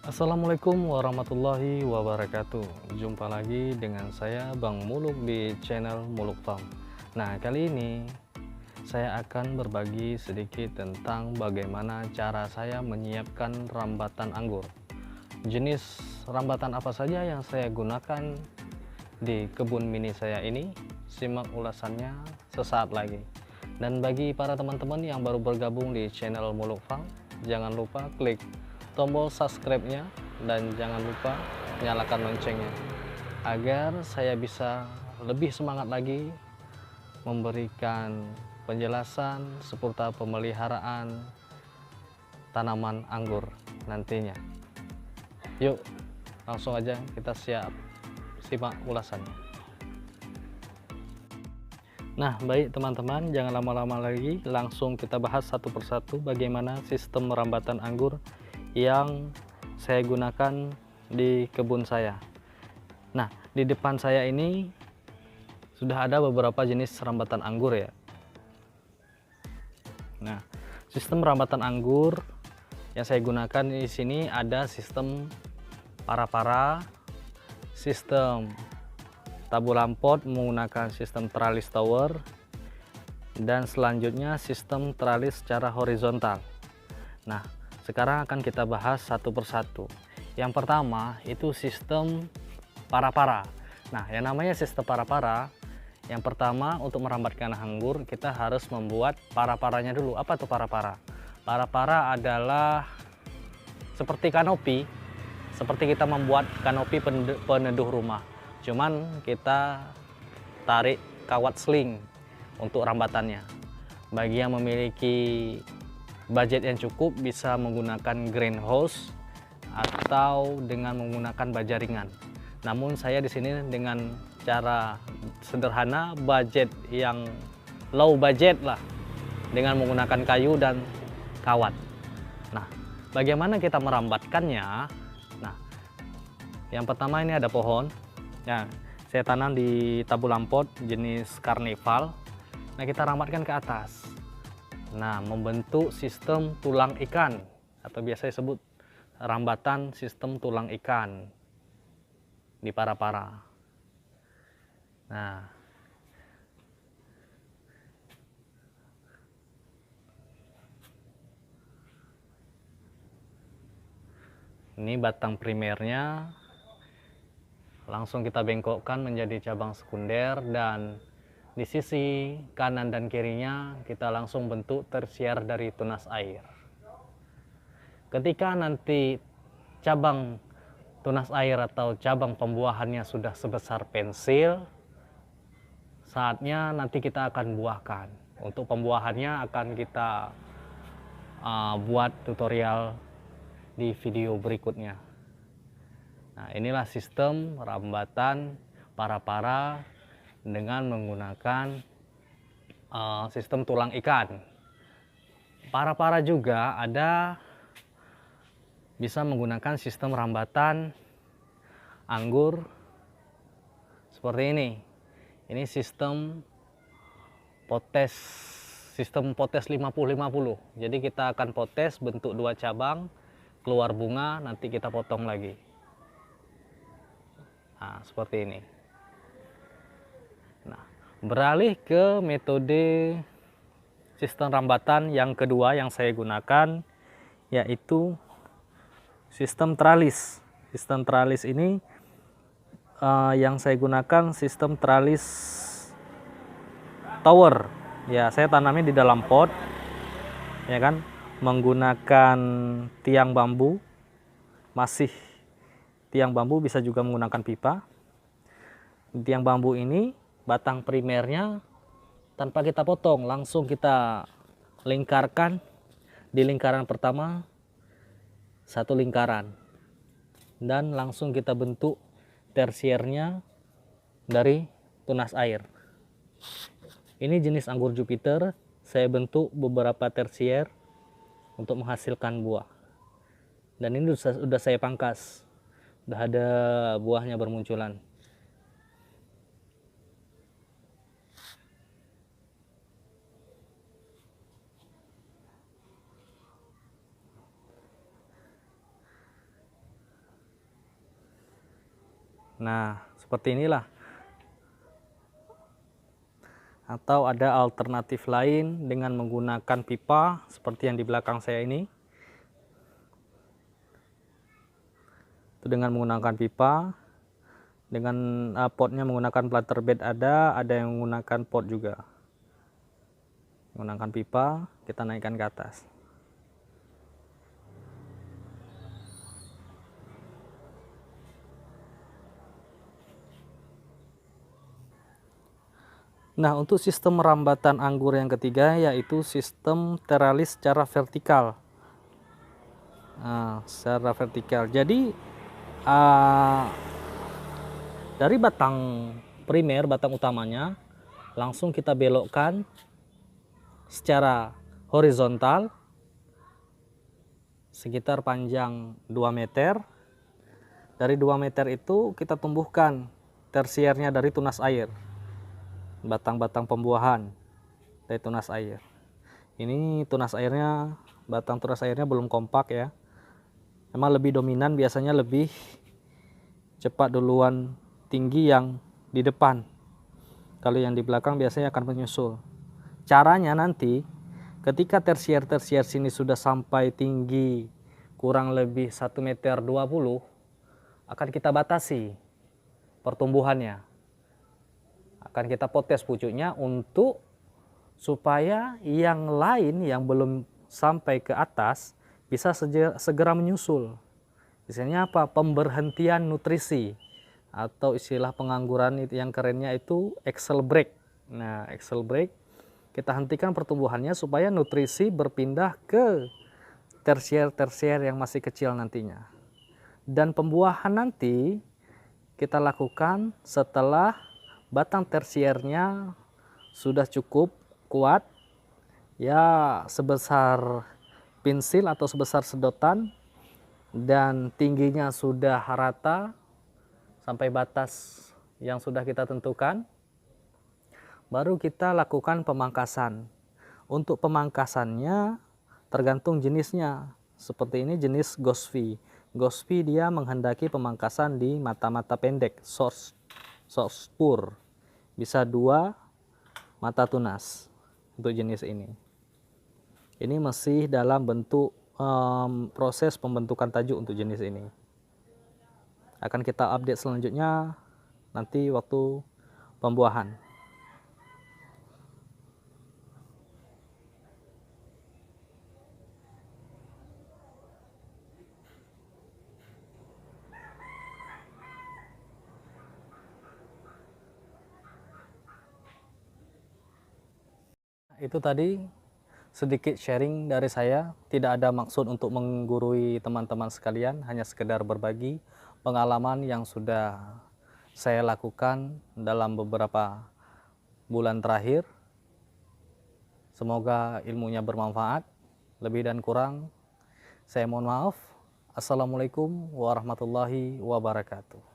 Assalamualaikum warahmatullahi wabarakatuh. Jumpa lagi dengan saya Bang Muluk di channel Muluk Farm. Nah, kali ini saya akan berbagi sedikit tentang bagaimana cara saya menyiapkan rambatan anggur. Jenis rambatan apa saja yang saya gunakan di kebun mini saya ini? Simak ulasannya sesaat lagi. Dan bagi para teman-teman yang baru bergabung di channel Muluk Farm, jangan lupa klik tombol subscribe-nya dan jangan lupa nyalakan loncengnya agar saya bisa lebih semangat lagi memberikan penjelasan seputar pemeliharaan tanaman anggur nantinya. Yuk, langsung aja kita simak ulasannya. Nah, baik teman-teman, jangan lama-lama lagi, langsung kita bahas satu persatu bagaimana sistem rambatan anggur yang saya gunakan di kebun saya. Nah, di depan saya ini sudah ada beberapa jenis rambatan anggur ya. Nah, sistem rambatan anggur yang saya gunakan di sini ada sistem para-para, sistem tabulam pot menggunakan sistem tralis tower, dan selanjutnya sistem tralis secara horizontal. Nah, sekarang akan kita bahas satu persatu. Yang pertama itu sistem para-para. Nah, yang namanya sistem para-para, yang pertama untuk merambatkan anggur kita harus membuat para-paranya dulu. Apa tuh para-para? Para-para adalah seperti kanopi, seperti kita membuat kanopi peneduh rumah. Cuman kita tarik kawat sling untuk rambatannya. Bagi yang memiliki budget yang cukup bisa menggunakan greenhouse atau dengan menggunakan baja ringan. Namun saya di sini dengan cara sederhana, budget yang low budget lah, dengan menggunakan kayu dan kawat. Nah, bagaimana kita merambatkannya? Nah, yang pertama ini ada pohon. Ya, saya tanam di tabulam pot jenis karnival. Nah, kita rambatkan ke atas. Nah, membentuk sistem tulang ikan atau biasa disebut rambatan sistem tulang ikan di para-para. Nah, ini batang primernya langsung kita bengkokkan menjadi cabang sekunder, dan di sisi kanan dan kirinya kita langsung bentuk tersier dari tunas air. Ketika nanti cabang tunas air atau cabang pembuahannya sudah sebesar pensil, saatnya nanti kita akan buahkan. Untuk pembuahannya akan kita buat tutorial di video berikutnya. Nah, inilah sistem rambatan para-para dengan menggunakan sistem tulang ikan. Para-para juga ada bisa menggunakan sistem rambatan anggur seperti ini. Ini sistem potes 50-50. Jadi kita akan potes bentuk dua cabang, keluar bunga, nanti kita potong lagi. Nah, seperti ini. Nah, beralih ke metode sistem rambatan yang kedua yang saya gunakan, yaitu sistem tralis. Sistem tralis ini yang saya gunakan sistem tralis tower. Ya, saya tanamnya di dalam pot, ya kan, menggunakan tiang bambu. Masih tiang bambu, bisa juga menggunakan pipa. Tiang bambu ini batang primernya tanpa kita potong, langsung kita lingkarkan. Di lingkaran pertama satu lingkaran, dan langsung kita bentuk tersiernya dari tunas air. Ini jenis anggur Jupiter, saya bentuk beberapa tersier untuk menghasilkan buah. Dan ini sudah saya pangkas, sudah ada buahnya bermunculan. Nah, seperti inilah. Atau ada alternatif lain dengan menggunakan pipa seperti yang di belakang saya ini. Itu dengan menggunakan pipa, dengan potnya menggunakan planter bed, ada yang menggunakan pot juga. Menggunakan pipa, kita naikkan ke atas. Nah, untuk sistem merambatan anggur yang ketiga yaitu sistem teralis secara vertikal. Nah, secara vertikal. Jadi dari batang primer, batang utamanya, langsung kita belokkan secara horizontal sekitar panjang 2 meter. Dari 2 meter itu kita tumbuhkan tersiernya dari tunas air. Batang-batang pembuahan dari tunas air. Ini tunas airnya, batang tunas airnya belum kompak ya. Memang lebih dominan, biasanya lebih cepat duluan tinggi yang di depan. Kalau yang di belakang biasanya akan menyusul. Caranya nanti ketika tersier-tersier sini sudah sampai tinggi kurang lebih 1,20 meter, akan kita batasi pertumbuhannya. Akan kita potes pucuknya untuk supaya yang lain yang belum sampai ke atas bisa segera menyusul. Misalnya apa? Pemberhentian nutrisi atau istilah pengangguran itu yang kerennya itu axle break. Nah, axle break kita hentikan pertumbuhannya supaya nutrisi berpindah ke tersier-tersier yang masih kecil nantinya. Dan pembuahan nanti kita lakukan setelah batang tersiernya sudah cukup kuat, ya sebesar pensil atau sebesar sedotan, dan tingginya sudah rata sampai batas yang sudah kita tentukan, baru kita lakukan pemangkasan. Untuk pemangkasannya tergantung jenisnya. Seperti ini jenis Gosfi. Gosfi dia menghendaki pemangkasan di mata-mata pendek, source spur. Bisa 2 mata tunas untuk jenis ini. Ini masih dalam bentuk proses pembentukan tajuk untuk jenis ini. Akan kita update selanjutnya nanti waktu pembuahan. Itu tadi sedikit sharing dari saya, tidak ada maksud untuk menggurui teman-teman sekalian, hanya sekedar berbagi pengalaman yang sudah saya lakukan dalam beberapa bulan terakhir. Semoga ilmunya bermanfaat. Lebih dan kurang saya mohon maaf. Assalamualaikum warahmatullahi wabarakatuh.